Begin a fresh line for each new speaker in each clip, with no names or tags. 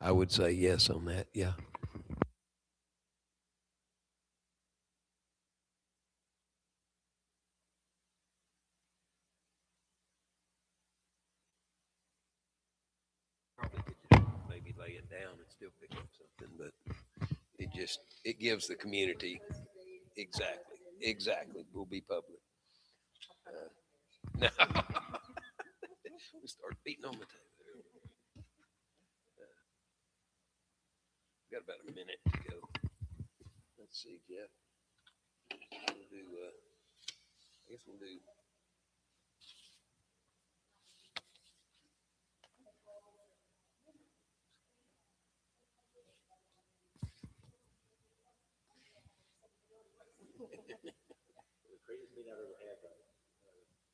I would say yes on that. Yeah. Probably could just maybe lay it down and still pick up something, but it gives the community exactly will be public. No. We start beating on the table. Got about a minute to go. Let's see, Jeff. We'll do. I guess we'll do.
The craziest meeting I've ever had,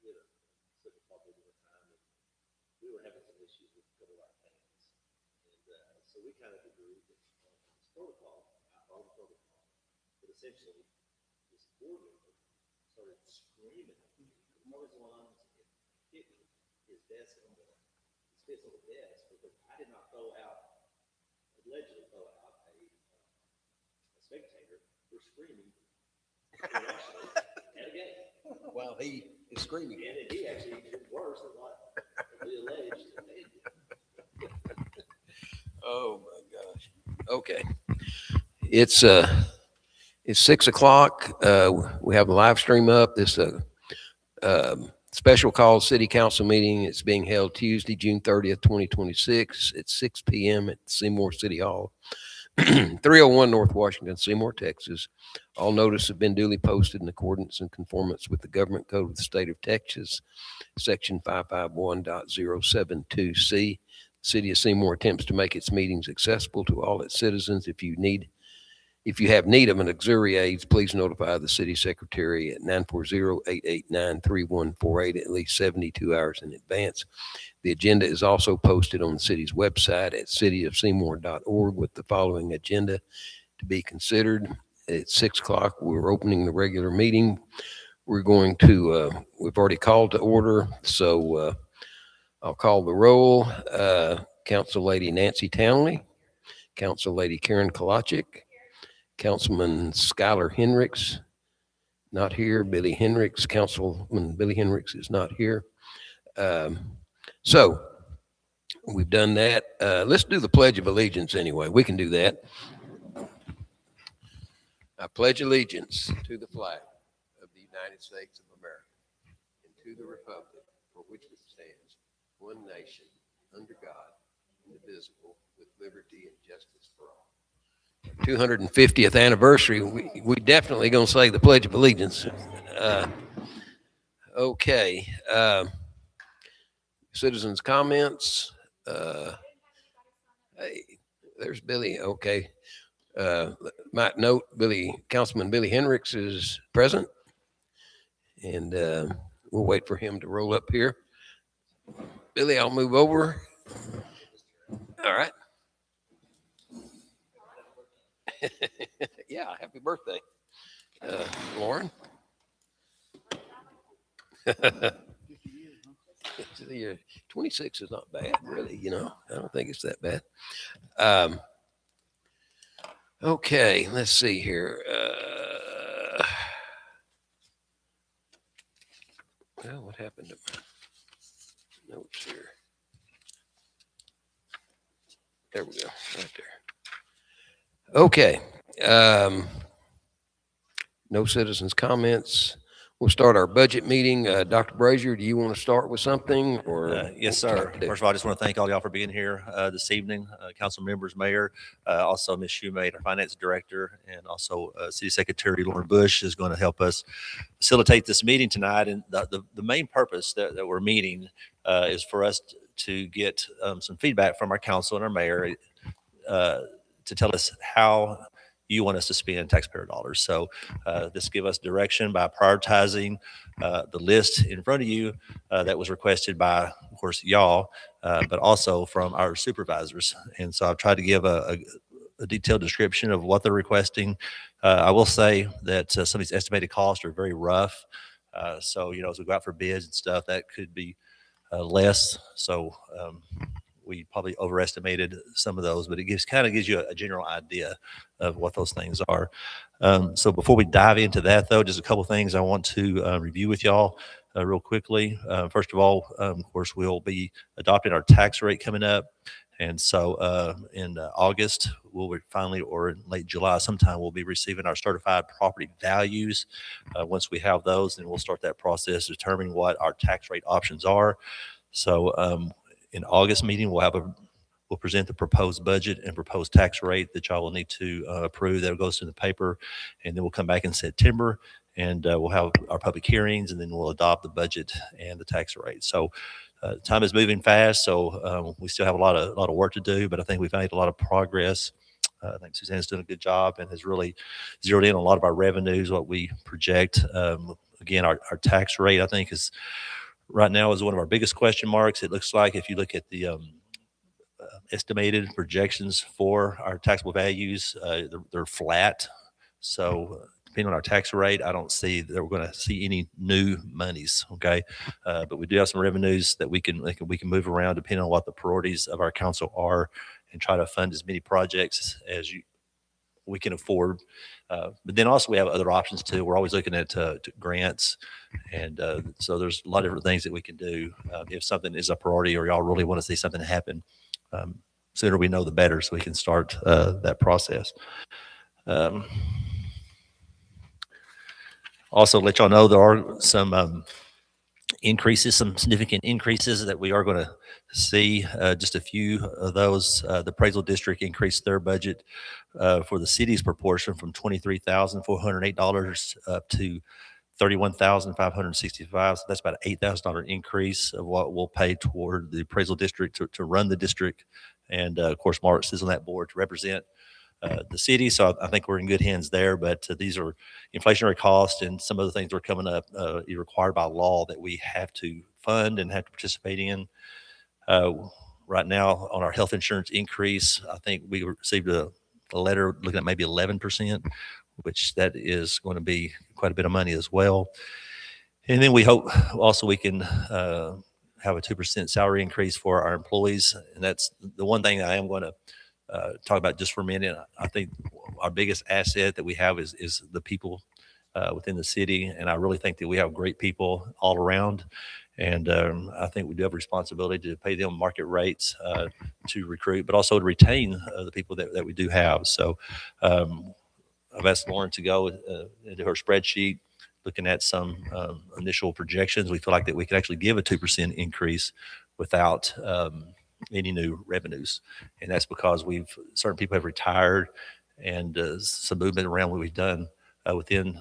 we had such a small meeting one time, and we were having some issues with a couple of our fans. And so we kind of agreed that this protocol, I followed the protocol, but essentially this board member started screaming at me. I was the one and hit his desk on his fist on the desk because I did not throw out, allegedly throw out a spectator for screaming at a game.
While he is screaming.
And he actually did worse than what we alleged that they did.
Oh my gosh. Okay. It's 6:00. We have a live stream up. This special call city council meeting. It's being held Tuesday, June 30th, 2026 at 6 p.m. at Seymour City Hall, 301 North Washington, Seymour, Texas. All notice have been duly posted in accordance and conformance with the government code of the state of Texas, section 551.072C. The city of Seymour attempts to make its meetings accessible to all its citizens. If you have need of an auxiliary aids, please notify the city secretary at 940-889-3148 at least 72 hours in advance. The agenda is also posted on the city's website at cityofseymour.org with the following agenda to be considered. At 6:00, we're opening the regular meeting. We're going to, we've already called to order, so I'll call the roll. Council Lady Nancy Townley, Council Lady Karen Kalachik, Councilman Skylar Henricks, not here. Billy Henricks, Councilman Billy Henricks is not here. So we've done that. Let's do the Pledge of Allegiance anyway. We can do that. I pledge allegiance to the flag of the United States of America and to the republic for which it stands, one nation, under God, indivisible, with liberty and justice for all. 250th anniversary, we definitely going to say the Pledge of Allegiance. Okay. Citizens' comments. Hey, there's Billy. Okay. Might note Councilman Billy Henricks is present, and we'll wait for him to roll up here. Billy, I'll move over. All right. Yeah, happy birthday, Lauren. 26 is not bad, really. I don't think it's that bad. Okay, let's see here. Well, what happened to my notes here? There we go, right there. Okay. No citizens' comments. We'll start our budget meeting. Dr. Brazier, do you want to start with something? Or
Yes, sir. First of all, I just want to thank all y'all for being here this evening. Council members, mayor, also Ms. Shoemate, our finance director, and also City Secretary Lauren Bush is going to help us facilitate this meeting tonight. And the main purpose that we're meeting is for us to get some feedback from our council and our mayor to tell us how you want us to spend taxpayer dollars. So this give us direction by prioritizing the list in front of you that was requested by, of course, y'all, but also from our supervisors. And so I've tried to give a detailed description of what they're requesting. I will say that some of these estimated costs are very rough. So, as we go out for bids and stuff, that could be less. So we probably overestimated some of those, but it kind of gives you a general idea of what those things are. So before we dive into that, though, just a couple things I want to review with y'all real quickly. First of all, of course, we'll be adopting our tax rate coming up. And so in August, we'll finally, or in late July, sometime we'll be receiving our certified property values. Once we have those, then we'll start that process determining what our tax rate options are. So in August meeting, we'll present the proposed budget and proposed tax rate that y'all will need to approve. That goes in the paper, and then we'll come back in September, and we'll have our public hearings, and then we'll adopt the budget and the tax rate. So time is moving fast, so we still have a lot of work to do, but I think we've made a lot of progress. I think Suzanne's done a good job and has really zeroed in on a lot of our revenues, what we project. Again, our tax rate, I think, is right now is one of our biggest question marks. It looks like if you look at the estimated projections for our taxable values, they're flat. So depending on our tax rate, I don't see that we're going to see any new monies. Okay, but we do have some revenues that we can move around depending on what the priorities of our council are, and try to fund as many projects as we can afford. But then also we have other options too. We're always looking at grants, and so there's a lot of different things that we can do if something is a priority or y'all really want to see something happen. Sooner we know, the better, so we can start that process. Also, let y'all know there are some increases, some significant increases that we are going to see. Just a few of those. The appraisal district increased their budget for the city's proportion from $23,408 up to $31,565. So that's about an $8,000 increase of what we'll pay toward the appraisal district to run the district. And of course, Mark sits on that board to represent the city. So I think we're in good hands there, but these are inflationary costs, and some other things are coming up required by law that we have to fund and have to participate in. Right now on our health insurance increase, I think we received a letter looking at maybe 11%, which that is going to be quite a bit of money as well. And then we hope also we can have a 2% salary increase for our employees. And that's the one thing I am going to talk about just for a minute. I think our biggest asset that we have is the people within the city. And I really think that we have great people all around. And I think we do have a responsibility to pay them market rates to recruit, but also to retain the people that we do have. So I've asked Lauren to go into her spreadsheet, looking at some initial projections. We feel like that we can actually give a 2% increase without any new revenues. And that's because certain people have retired, and some movement around what we've done within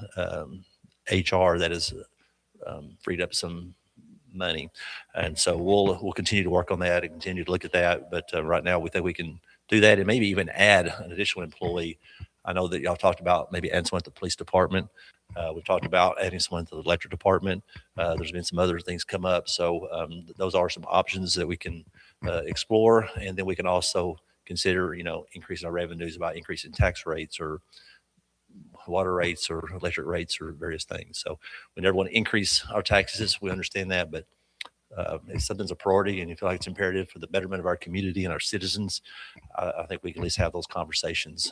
HR that has freed up some money. And so we'll continue to work on that and continue to look at that. But right now we think we can do that and maybe even add an additional employee. I know that y'all talked about maybe adding someone to the police department. We've talked about adding someone to the electric department. There's been some other things come up. So those are some options that we can explore. And then we can also consider, increasing our revenues by increasing tax rates or water rates or electric rates or various things. So we never want to increase our taxes. We understand that, but if something's a priority and you feel like it's imperative for the betterment of our community and our citizens, I think we can at least have those conversations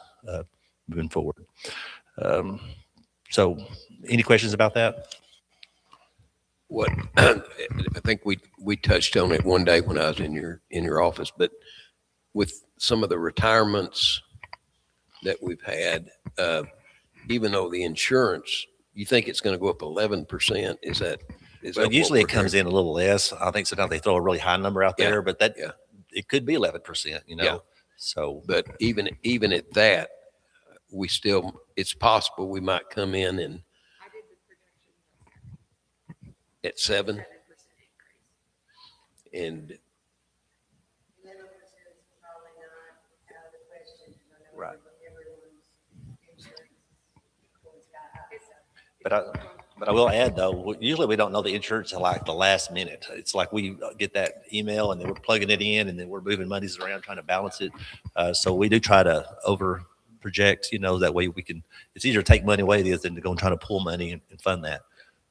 moving forward. So any questions about that?
What I think we touched on it one day when I was in your office, but with some of the retirements that we've had, even though the insurance, you think it's going to go up 11%? Is that
Usually it comes in a little less. I think sometimes they throw a really high number out there, but it could be 11%.
Yeah.
So,
but even at that, it's possible we might come in and
I did the projection.
at 7
7% increase.
and
11% is probably not out of the question. I know
Right.
everyone's insurance was got up, so.
but I will add though, usually we don't know the insurance until like the last minute. It's like we get that email and then we're plugging it in and then we're moving monies around trying to balance it. So we do try to over project, that way it's easier to take money away than to go and try to pull money and fund that.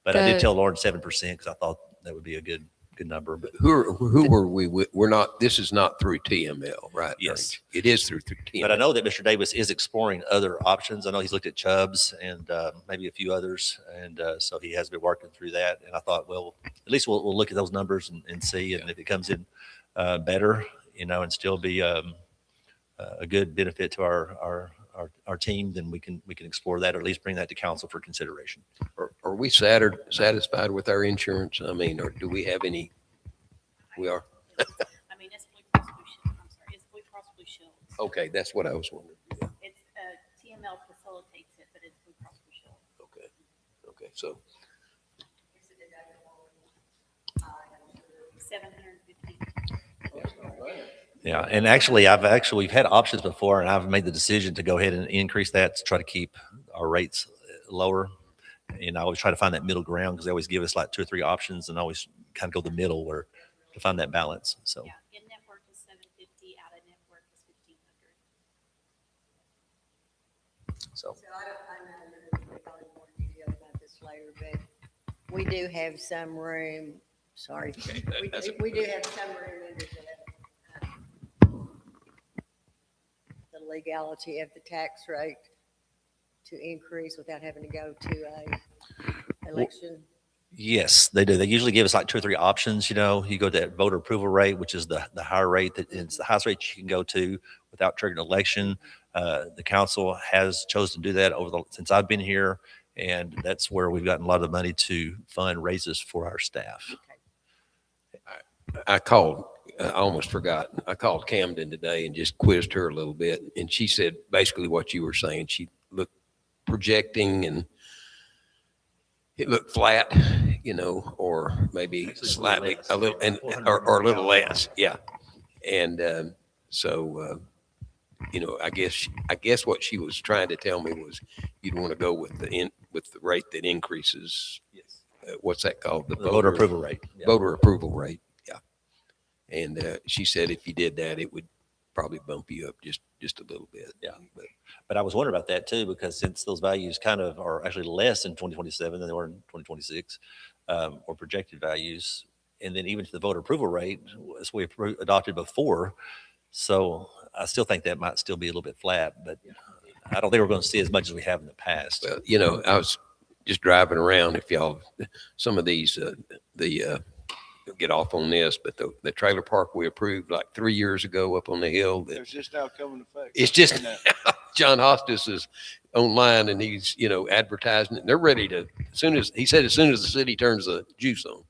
But I did tell Lauren 7% because I thought that would be a good good number. But
Who were we with? We're not, this is not through TML, right?
Yes.
It is through TML.
But I know that Mr. Davis is exploring other options. I know he's looked at Chubbs and maybe a few others. And so he has been working through that. And I thought, well, at least we'll look at those numbers and see. And if it comes in better, and still be a good benefit to our team, then we can explore that, or at least bring that to council for consideration.
Are we satisfied with our insurance? I mean, or do we have any? We are.
I mean, it's Blue Cross Blue Shield. I'm sorry, it's Blue Cross Blue Shield.
Okay, that's what I was wondering. Yeah.
It's, TML facilitates it, but it's Blue Cross Blue Shield.
Okay, so,
Is it deductible?
750.
Yeah, and actually, we've had options before, and I've made the decision to go ahead and increase that to try to keep our rates lower. And I always try to find that middle ground because they always give us like 2 or 3 options, and I always kind of go the middle where to find that balance. So
Yeah, in network is 750, out of network is 1,500.
so
So I know you're probably more detailed about this later, but we do have some room, sorry. We do have some room under the legality of the tax rate to increase without having to go to a election.
yes, they do. They usually give us like 2 or 3 options. You go to that voter approval rate, which is the higher rate. It's the highest rate you can go to without triggering an election. The council has chosen to do that since I've been here, and that's where we've gotten a lot of money to fund raises for our staff.
I almost forgot. I called Camden today and just quizzed her a little bit. And she said basically what you were saying. She looked projecting and it looked flat, or maybe slightly a little, or a little less. Yeah. And so, I guess what she was trying to tell me was you'd want to go with the rate that increases.
Yes.
What's that called?
The voter approval rate. Yeah.
Voter approval rate. Yeah. And she said if you did that, it would probably bump you up just a little bit.
Yeah. But I was wondering about that too, because since those values kind of are actually less in 2027 than they were in 2026, or projected values, and then even to the voter approval rate as we adopted before. So I still think that might still be a little bit flat, but I don't think we're going to see as much as we have in the past.
Well, I was just driving around. If y'all, some of these, get off on this, but the trailer park we approved like 3 years ago up on the hill.
It's just now coming to effect.
It's just John Hostis is online and he's advertising it. And they're ready to as soon as the city turns the juice on.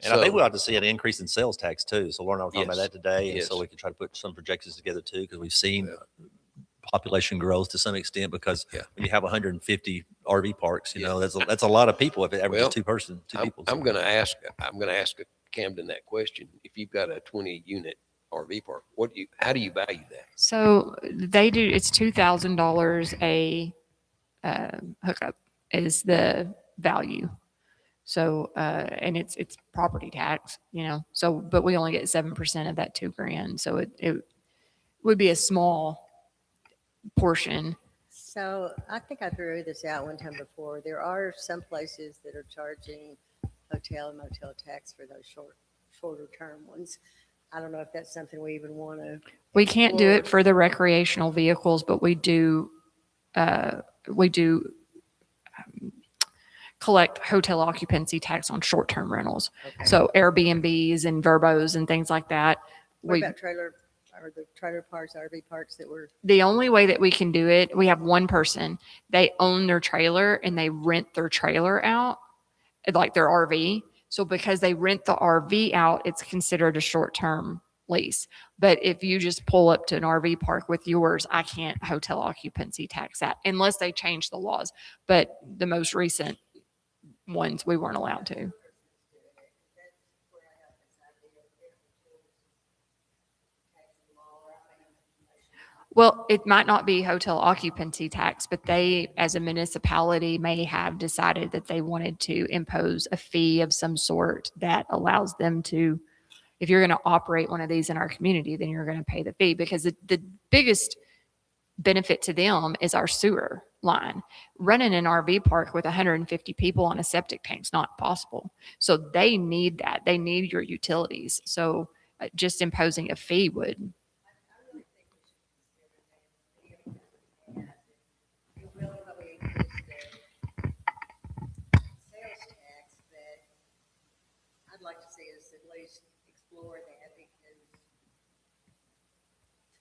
And I think we'll have to see an increase in sales tax too. So Lauren and I were talking about
Yes.
that today. And
Yes.
so we can try to put some projections together too, because we've seen population growth to some extent, because
Yeah.
when you have 150 RV parks,
Yeah.
that's a lot of people if it averages
Well,
two people.
I'm going to ask Camden that question. If you've got a 20-unit RV park, how do you value that?
So they do, it's $2,000 a hookup is the value. So, and it's property tax, so, but we only get 7% of that $2,000. So it would be a small portion.
So I think I threw this out one time before. There are some places that are charging hotel and motel tax for those shorter term ones. I don't know if that's something we even want to.
We can't do it for the recreational vehicles, but we do collect hotel occupancy tax on short-term rentals.
Okay.
So Airbnbs and Verbos and things like that.
What
We,
about the trailer parks, RV parks that were,
the only way that we can do it, we have one person, they own their trailer and they rent their trailer out, like their RV. So because they rent the RV out, it's considered a short-term lease. But if you just pull up to an RV park with yours, I can't hotel occupancy tax that unless they change the laws. But the most recent ones, we weren't allowed to. Well, it might not be hotel occupancy tax, but they, as a municipality, may have decided that they wanted to impose a fee of some sort that allows them to, if you're going to operate one of these in our community, then you're going to pay the fee, because the biggest benefit to them is our sewer. line. Running an RV park with 150 people on a septic tank is not possible. So they need that. They need your utilities. So just imposing a fee would.
It will probably increase the sales tax, but I'd like to see us at least explore that because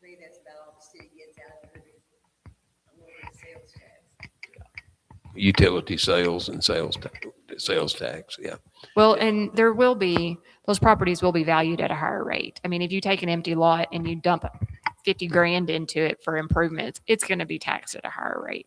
to me, that's about all the city gets out of it, a little bit of sales tax.
Utility sales and sales tax, yeah.
Well, and there will be, those properties will be valued at a higher rate. I mean, if you take an empty lot and you dump 50 grand into it for improvements, it's going to be taxed at a higher rate.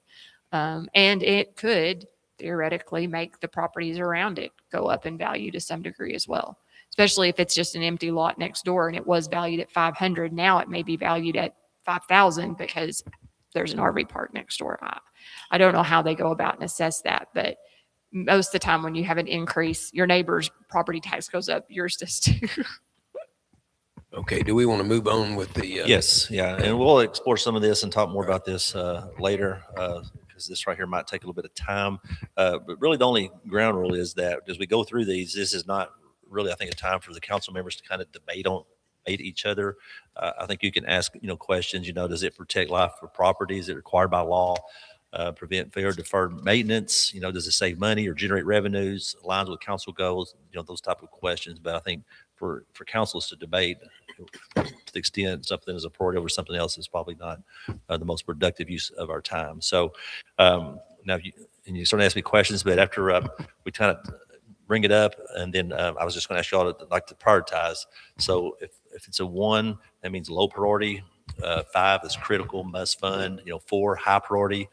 And it could theoretically make the properties around it go up in value to some degree as well, especially if it's just an empty lot next door and it was valued at 500. Now it may be valued at 5,000 because there's an RV park next door. I don't know how they go about and assess that, but most of the time when you have an increase, your neighbor's property tax goes up, yours does too.
Okay, do we want to move on with the?
Yes, yeah, and we'll explore some of this and talk more about this later, because this right here might take a little bit of time. But really, the only ground rule is that as we go through these, this is not really, I think, a time for the council members to kind of debate each other. I think you can ask, questions. Does it protect life for property? Is it required by law? Prevent fair deferred maintenance? Does it save money or generate revenues? Aligns with council goals? Those type of questions. But I think for councils to debate to the extent something is a priority over something else is probably not the most productive use of our time. So now you sort of ask me questions, but after we kind of bring it up, and then I was just going to ask y'all to like to prioritize. So if it's a 1, that means low priority. 5 is critical, must fund. 4, high priority.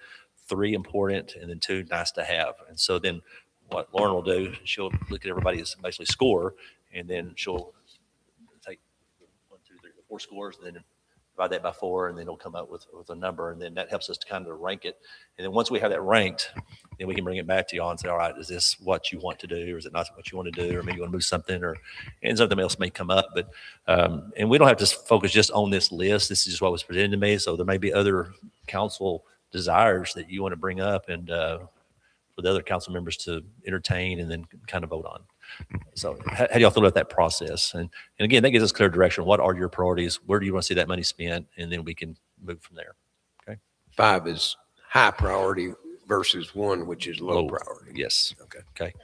3, important, and then 2, nice to have. And so then what Lauren will do, she'll look at everybody's basically score, and then she'll take 1, 2, 3, 4 scores, and then divide that by 4, and then it'll come up with a number, and then that helps us to kind of rank it. And then once we have that ranked, then we can bring it back to y'all and say, all right, is this what you want to do, or is it not what you want to do, or maybe you want to move something, and something else may come up. But and we don't have to focus just on this list. This is just what was presented to me. So there may be other council desires that you want to bring up, and for the other council members to entertain and then kind of vote on. So how do y'all feel about that process? And again, that gives us clear direction. What are your priorities? Where do you want to see that money spent? And then we can move from there.
5 is high priority versus 1, which is low priority.
Yes. Okay.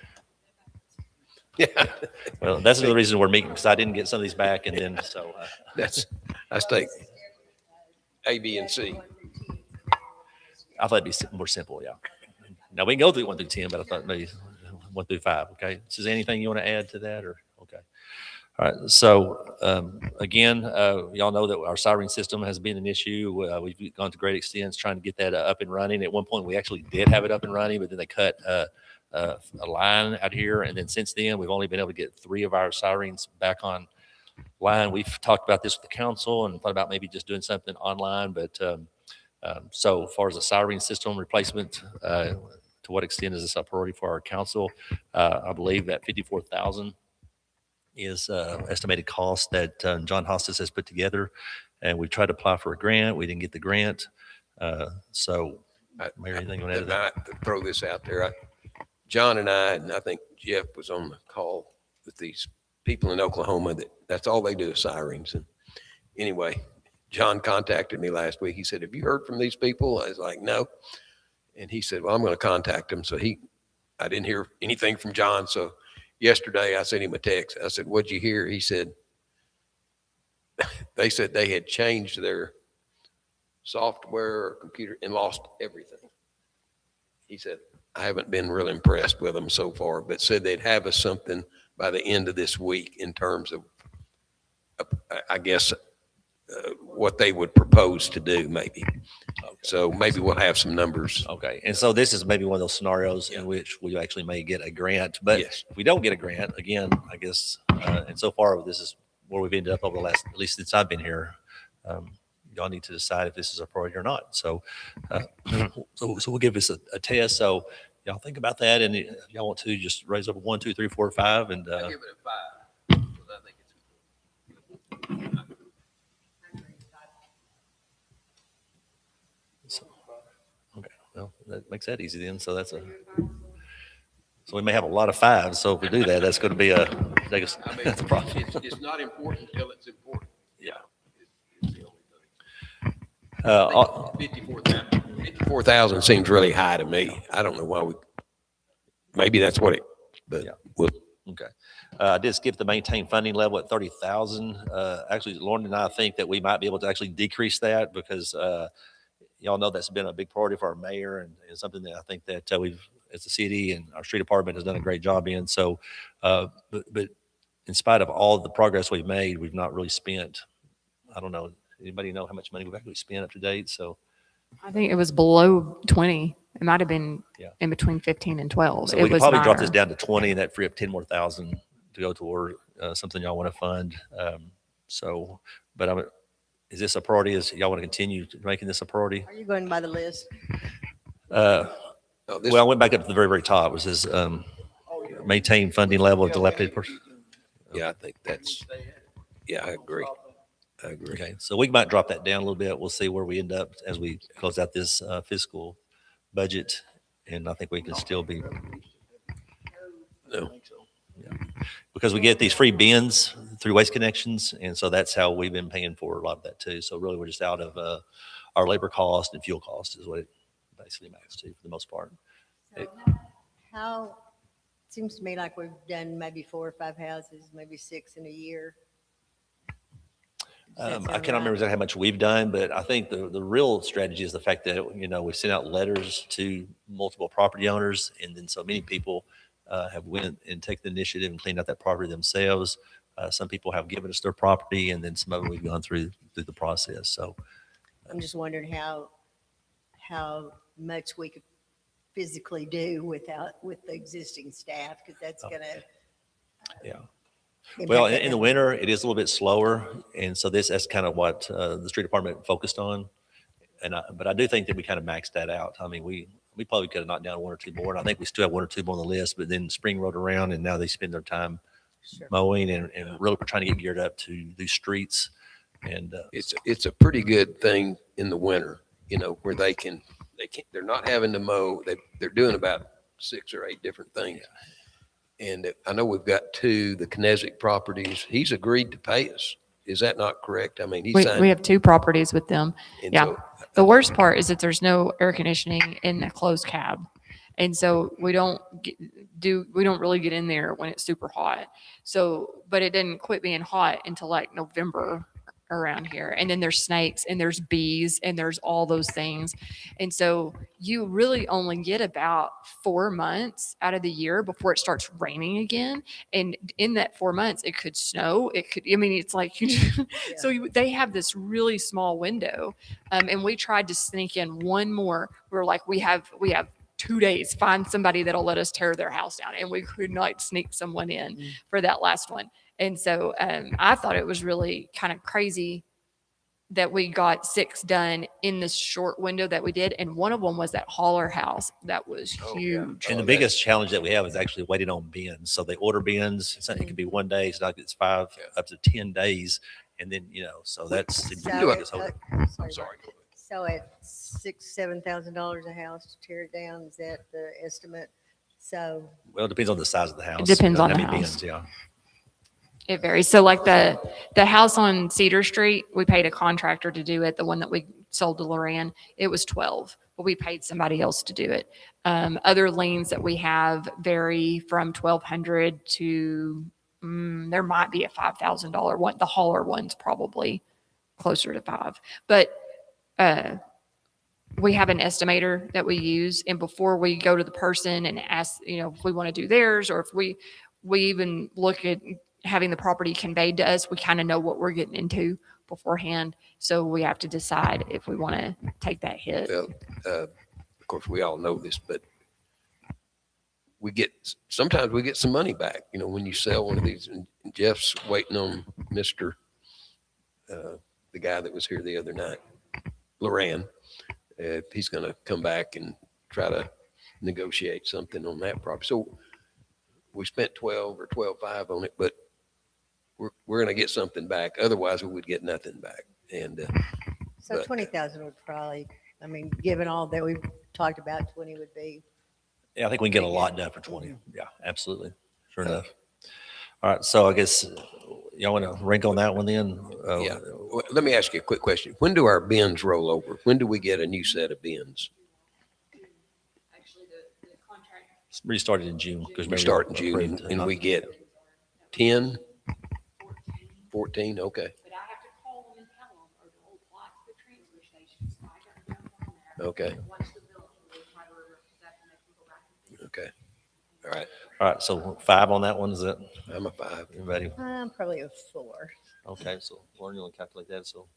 Yeah,
Well, that's the reason we're meeting, because I didn't get some of these back, and then so
that's take A, B, and C.
I thought it'd be more simple. Yeah. Now we can go through 1 through 10, but I thought maybe 1 through 5. Okay. So is there anything you want to add to that, or okay? All right. So again, y'all know that our siren system has been an issue. We've gone to great extents trying to get that up and running. At one point, we actually did have it up and running, but then they cut a line out here, and then since then, we've only been able to get 3 of our sirens back on line. We've talked about this with the council and thought about maybe just doing something online, but so as far as the siren system replacement, to what extent is this a priority for our council? I believe that $54,000 is estimated cost that John Hostas has put together, and we tried to apply for a grant. We didn't get the grant. So, Mayor, anything you want to add to that?
I throw this out there. John and I think Jeff was on the call with these people in Oklahoma that's all they do is sirens. And anyway, John contacted me last week. He said, have you heard from these people? I was like, no. And he said, well, I'm going to contact them. So I didn't hear anything from John. So yesterday I sent him a text. I said, what'd you hear? He said, they said they had changed their software or computer and lost everything. He said, I haven't been real impressed with them so far, but said they'd have us something by the end of this week in terms of, I guess, what they would propose to do maybe.
Okay.
So maybe we'll have some numbers.
Okay. And so this is maybe one of those scenarios in which we actually may get a grant, but
Yes.
if we don't get a grant, again, I guess, and so far this is where we've ended up over the last, at least since I've been here. Y'all need to decide if this is a priority or not. So, so we'll give this a test. So y'all think about that. And if y'all want to just raise up 1, 2, 3, 4, 5, and
I'll give it a 5 because I think it's
okay. Well, that makes that easy then. So so we may have a lot of fives. So if we do that, that's going to be that's a problem.
It's not important until it's important.
Yeah.
It's the only thing. 54,000 seems really high to me. I don't know why maybe that's what but
Yeah.
we'll,
Okay. I did skip the maintain funding level at 30,000. Actually, Lauren and I think that we might be able to actually decrease that because y'all know that's been a big priority for our mayor and something that I think that we've, as a city and our street department has done a great job in. So, but in spite of all the progress we've made, we've not really spent, I don't know, anybody know how much money we've actually spent up to date? So,
I think it was below 20. It might have been
Yeah.
in between 15 and 12.
so
It
we could
was
probably drop this
minor.
down to 20 and that free up 10 more thousand to go toward something y'all want to fund. But is this a priority? Is y'all want to continue making this a priority?
Are you going by the list?
oh, this,
Well, I went back up to the very, very top. It says maintain funding level of dilapidated person.
yeah, I think yeah, I agree. I agree.
Okay, so we might drop that down a little bit. We'll see where we end up as we close out this fiscal budget. And I think we can still be,
No.
because we get these free bins through Waste Connections. And so that's how we've been paying for a lot of that too. So really we're just out of our labor cost and fuel cost is what it basically amounts to for the most part.
How, it seems to me like we've done maybe 4 or 5 houses, maybe 6 in a year. Does that
I
sound
cannot remember
right?
exactly how much we've done, but I think the real strategy is the fact that, we sent out letters to multiple property owners, and then so many people have went and taken the initiative and cleaned out that property themselves. Some people have given us their property, and then some of them we've gone through the process. So,
I'm just wondering how much we could physically do with the existing staff, because that's
Oh.
gonna.
yeah. Well, in the
impact
winter, it is a little bit slower, and so that's kind of what the street department focused on. But I do think that we kind of maxed that out. I mean, we probably could have knocked down 1 or 2 more, and I think we still have 1 or 2 more on the list. But then spring rolled around, and now they spend their time
Sure.
mowing, and really we're trying to get geared up to do streets. And
It's a pretty good thing in the winter, where they're not having to mow. They're doing about 6 or 8 different things. And I know we've got 2, the Kinesic properties. He's agreed to pay us. Is that not correct? I mean, he signed.
We have 2 properties with them.
and
yeah.
so-
The worst part is that there's no air conditioning in a closed cab. And so we don't really get in there when it's super hot. So, but it didn't quit being hot until like November around here. And then there's snakes and there's bees and there's all those things. And so you really only get about 4 months out of the year before it starts raining again. And in that 4 months, it could snow. It's like, they have this really small window. And we tried to sneak in one more. We were like, we have 2 days, find somebody that'll let us tear their house down. And we could not sneak someone in for that last one. And so I thought it was really kind of crazy that we got 6 done in this short window that we did. And one of them was that Holler house. That was
Oh, yeah.
huge.
And the
Oh,
biggest challenge that we have is actually waiting on bins. So they order bins. It can be 1 day, so it's 5 up to 10 days. And then, so that's the
So
biggest
at-
hold.
I'm sorry.
So at $6,000-7,000 a house to tear it down, is that the estimate? So,
Well, it depends on the size of the house.
depends on
how
the
many
house.
bins, yeah.
It varies. So like the house on Cedar Street, we paid a contractor to do it. The one that we sold to Loran, it was 12, but we paid somebody else to do it. Other liens that we have vary from 1,200 to there might be a $5,000 one. The Holler one's probably closer to 5, but we have an estimator that we use, and before we go to the person and ask, if we want to do theirs, or if we even look at having the property conveyed to us, we kind of know what we're getting into beforehand. So we have to decide if we want to take that hit.
Well, of course, we all know this, but sometimes we get some money back, when you sell one of these. And Jeff's waiting on Mr. The guy that was here the other night, Loran. He's going to come back and try to negotiate something on that property. So we spent 12 or 12.5 on it, but we're going to get something back. Otherwise, we would get nothing back. And
so
But-
20,000 would probably, given all that we've talked about 20 would be.
Yeah, I think we can get a lot done for 20. Yeah, absolutely. Sure enough. All right, so I guess y'all want to rank on that one then?
Yeah. Well, let me ask you a quick question. When do our bins roll over? When do we get a new set of bins?
Actually, the contract.
Restarted in June. 'Cause
We
remember
start in
y'all
June
approved,
and we get 10, 14, okay,
But I have to call them and tell them, or they'll apply to the transfer station. So I got them on there.
okay,
Once the bill, they try to reverse that and they can go back and fix it.
okay. All right,
All right, so 5 on that one, is that,
I'm a 5.
anybody?
Probably a 4.
Okay, so Lauren, you want to calculate that, so,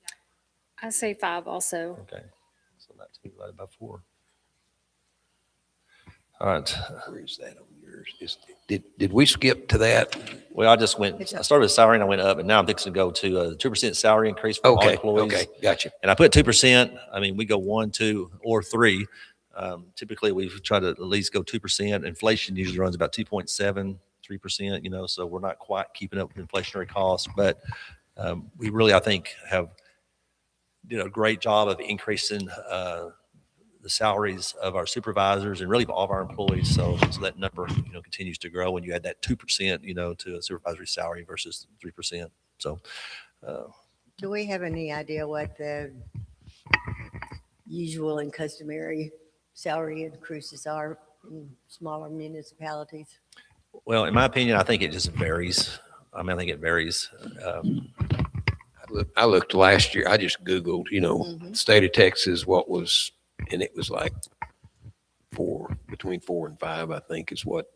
I say 5 also.
okay. So not 2 divided by 4. All right,
Where is that on yours? Did we skip to that?
well, I just went, I started with salary and I went up, and now I'm fixing to go to a 2% salary increase for all
Okay,
employees.
okay, gotcha.
And I put 2%. I mean, we go 1, 2, or 3. Typically, we try to at least go 2%. Inflation usually runs about 2.7, 3%, you know, so we're not quite keeping up with inflationary costs. But we really, I think, have did a great job of increasing the salaries of our supervisors and really all of our employees. So that number, you know, continues to grow when you add that 2%, you know, to a supervisory salary versus 3%. So
Do we have any idea what the usual and customary salary increases are in smaller municipalities?
well, in my opinion, I think it just varies. I mean, I think it varies.
I looked last year, I just Googled, you know,
Mhm.
state of Texas, what was, and it was like between 4 and 5, I think is what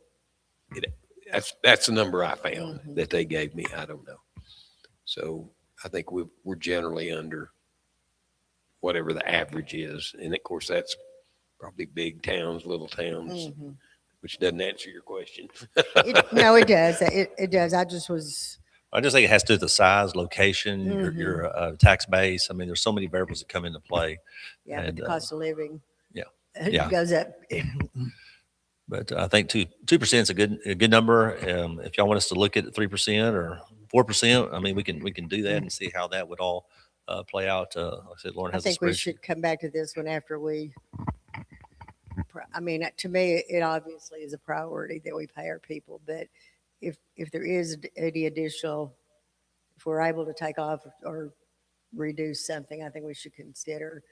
that's the number I found
Mhm.
that they gave me. I don't know. So I think we're generally under whatever the average is. And of course, that's probably big towns, little towns,
Mhm.
which doesn't answer your question.
No, it does. It does. I just was,
I just think it has to do with the size, location, your tax base. I mean, there's so many variables that come into play.
yeah, but
And,
the cost of living.
yeah.
It
Yeah.
goes up.
But I think 2% is a good number. If y'all want us to look at 3% or 4%, I mean, we can do that and see how that would all play out. Like I said, Lauren
I
has a
think we
spreadsheet.
should come back to this one after I mean, to me, it obviously is a priority that we pay our people, but if there is any additional, if we're able to take off or reduce something, I think we should consider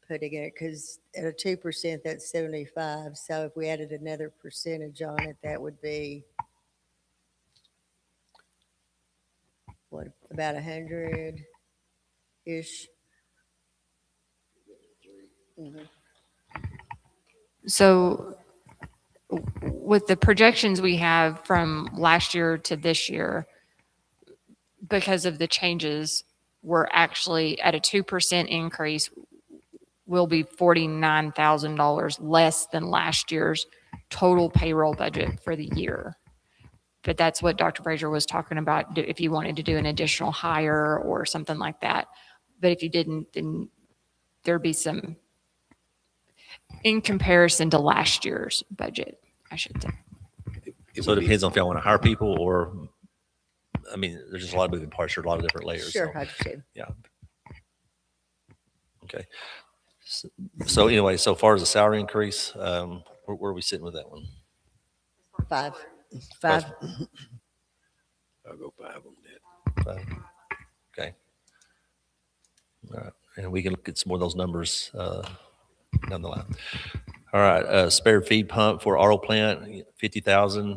putting it, because at a 2%, that's 75. So if we added another percentage on it, that would be what, about 100-ish? Mhm.
So with the projections we have from last year to this year, because of the changes, we're actually at a 2% increase, will be $49,000 less than last year's total payroll budget for the year. But that's what Dr. Frazier was talking about, if you wanted to do an additional hire or something like that. But if you didn't, then there'd be some, in comparison to last year's budget, I should say.
So it depends on if y'all want to hire people or, I mean, there's just a lot of moving parts. There are a lot of different layers.
Sure,
So,
I understand.
yeah. Okay. So anyway, so far as the salary increase, where are we sitting with that one?
5. 5.
I'll go 5 on that.
5. Okay. All right. And we can look at some more of those numbers down the line. All right. Spare feed pump for RO plant, 50,000.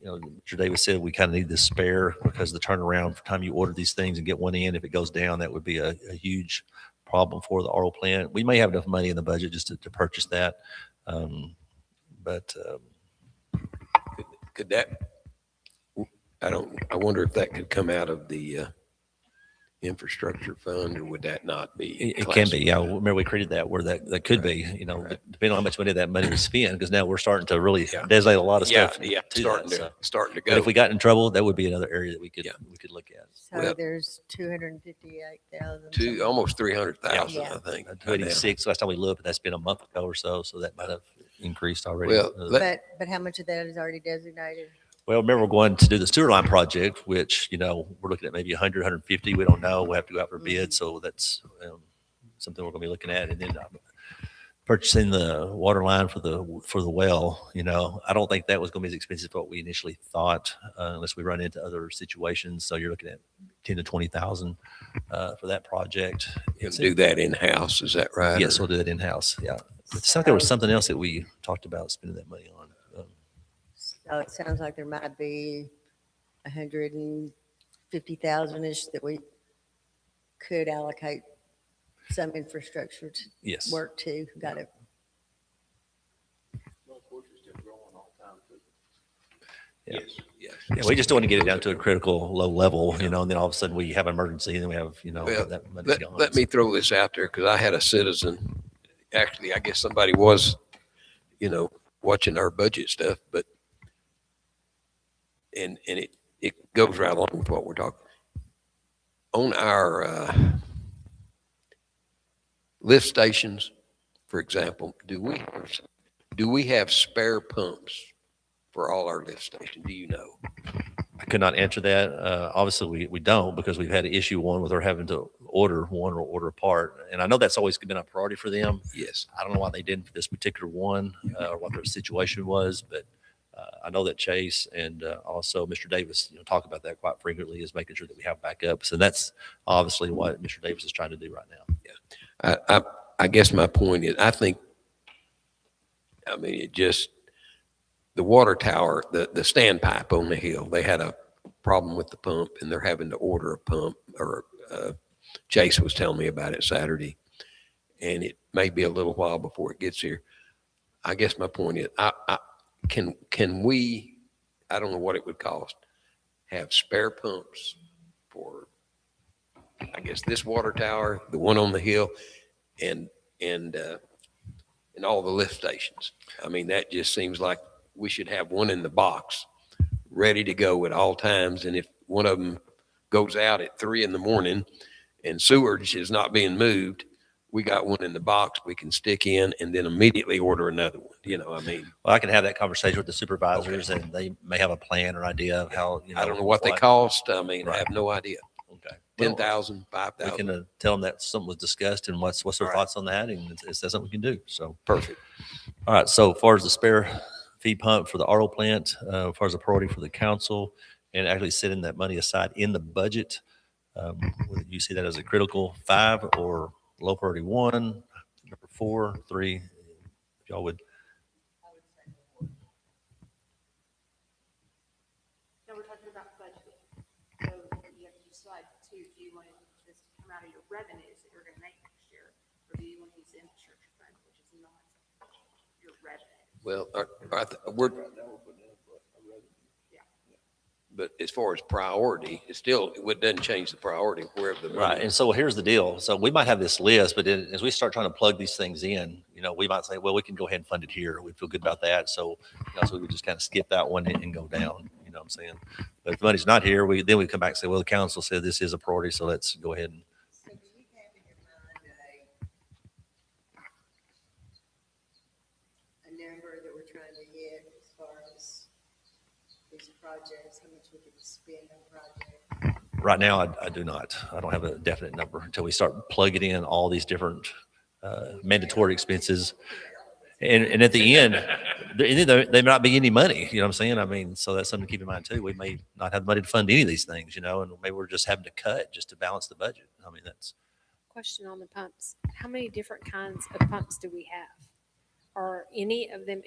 You know, Mr. Davis said we kind of need this spare because the turnaround for time you order these things and get one in, if it goes down, that would be a huge problem for the RO plant. We may have enough money in the budget just to purchase that. But
Could that, I wonder if that could come out of the infrastructure fund, or would that not be?
it can be, yeah.
classified?
Remember, we created that where that could be, you know, depending on how much money that money was spent, because now we're starting to really
Yeah.
designate a lot of
Yeah,
stuff.
yeah,
to
starting
that,
to,
so.
starting to
But
go.
if we got in trouble, that would be another area that we could look at.
So
Well-
there's 258,000.
To almost 300,000,
Yeah.
I think. by now.
286, last time we looked, but that's been a month ago or so, so that might have increased already.
Well,
But how much of that is already designated?
Well, remember, we're going to do the sewer line project, which, you know, we're looking at maybe 100, 150. We don't know. We'll have to go out for bid. So that's something we're going to be looking at. And then purchasing the water line for the well, I don't think that was going to be as expensive as what we initially thought, unless we run into other situations. So you're looking at 10 to 20,000 for that project.
You can do that in-house, is that right?
Yes,
Or-
we'll do it in-house. Yeah. It sounded like there was something else that we talked about spending that money on.
So it sounds like there might be 150,000-ish that we could allocate some infrastructure to
Yes.
work to. Got it.
Yeah.
Yes, yes.
Yeah, we just don't want to get it down to a critical low level, and then all of a sudden we have an emergency and then we have,
Well,
that money's
Let,
gone.
let me throw this out there because I had a citizen, actually, I guess somebody was, watching our budget stuff, but, and it goes right along with what we're talking. On our lift stations, for example, do we have spare pumps for all our lift stations? Do you know?
I could not answer that. Obviously, we don't, because we've had to issue one with her having to order one or order a part. And I know that's always been a priority for them.
Yes.
I don't know why they didn't for this particular one, or what their situation was, but I know that Chase and also Mr. Davis, talk about that quite frequently, is making sure that we have backups. And that's obviously what Mr. Davis is trying to do right now.
I guess my point is, the water tower, the standpipe on the hill, they had a problem with the pump and they're having to order a pump, or Chase was telling me about it Saturday, and it may be a little while before it gets here. I guess my point is, can we, I don't know what it would cost, have spare pumps for, I guess, this water tower, the one on the hill, and all the lift stations. That just seems like we should have one in the box, ready to go at all times. And if one of them goes out at 3 a.m. and sewage is not being moved, we got one in the box we can stick in and then immediately order another one.
Well, I can have that conversation with the supervisors, and they may have a plan or idea of how,
I don't know what they cost. I
Right.
have no idea.
Okay.
10,000,
We
5,000.
can tell them that something was discussed and what's their
Right.
thoughts on that, and it's that's something we can do. So,
Perfect.
all right. So, as far as the spare feed pump for the RO plant, as far as a priority for the council, and actually setting that money aside in the budget, would you see that as a critical 5 or low priority 1, number 4, 3? If y'all would.
No, we're talking about budgeting. So you have to decide too, do you want this to come out of your revenues that you're gonna make next year? Or do you want to use the infrastructure fund, which is not your revenue?
Well, but as far as priority, it doesn't change the priority wherever the
Right.
money.
And so here's the deal. So we might have this list, but then as we start trying to plug these things in, we might say, well, we can go ahead and fund it here. We feel good about that. So, so we would just kind of skip that one and go down, you know what I'm saying? But if the money's not here, then we come back and say, well, the council said this is a priority, so let's go ahead and.
So do you have in your mind a number that we're trying to hit as far as these projects, how much we could spend on projects?
Right now, I do not. I don't have a definite number until we start plugging in all these different mandatory expenses. And at the end, there may not be any money, you know what I'm saying? So that's something to keep in mind too. We may not have money to fund any of these things, and maybe we're just having to cut just to balance the budget. That's.
Question on the pumps. How many different kinds of pumps do we have? Are any of them